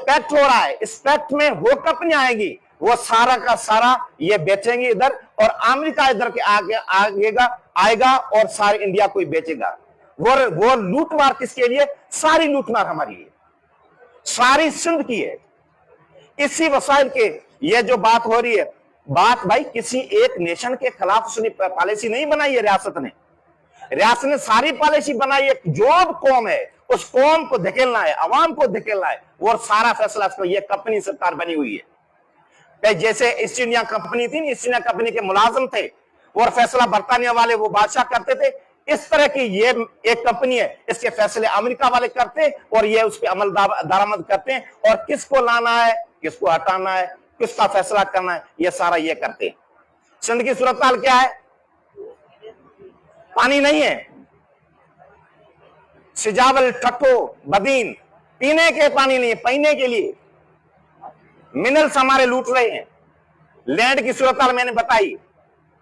Pact हो रहा है, इस पैक्ट में वो कंपनियां आएगी, वो सारा का सारा ये बेचेंगे इधर, और अमेरिका इधर के आएगा और सारे इंडिया को ही बेचेगा। वो लूटमार किसके लिए? सारी लूटमार हमारी है, सारी सिंध की है। इसी वसाइल के ये जो बात हो रही है, बात भाई किसी एक नेशन के खिलाफ उसने पॉलिसी नहीं बनाई है रियासत ने। रियासत ने सारी पॉलिसी बनाई है, जो कौम है उस कौम को धकेलना है, अवाम को धकेलना है, और सारा फैसला ये कंपनी सरकार बनी हुई है। जैसे ईस्ट इंडिया कंपनी थी, ईस्ट इंडिया कंपनी के मुलाजिम थे और फैसला बरतानिया वाले वो बादशाह करते थे। इस तरह की ये एक कंपनी है, इसके फैसले अमेरिका वाले करते और ये उस पर अमल दरामद करते हैं, और किसको लाना है, किसको हटाना है, किसका फैसला करना है, ये सारा ये करते हैं। सिंध की सूरत हाल क्या है? पानी नहीं है, सिजावल, ठट्ठो, बदीन, पीने के पानी नहीं है, पीने के लिए मिनरल्स हमारे लूट रहे हैं। लैंड की सूरत हाल मैंने बताई,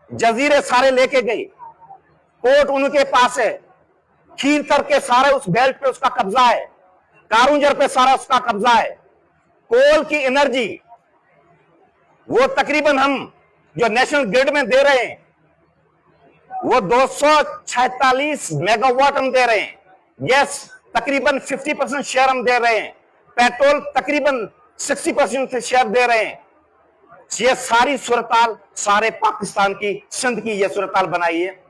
जजीरे सारे लेके गए, पोर्ट उनके पास है, खीर तर के सारे उस बेल्ट पे उसका कब्जा है, कारूंजर पे सारा उसका कब्जा है। कोल की एनर्जी वो तकरीबन हम जो नेशनल ग्रिड में दे रहे हैं वो 246 मेगावाट हम दे रहे हैं। गैस तकरीबन 50% शेयर हम दे रहे हैं, पेट्रोल तकरीबन 60% से शेयर दे रहे हैं। ये सारी सूरत हाल सारे पाकिस्तान की, सिंध की ये सूरत हाल बनाई है।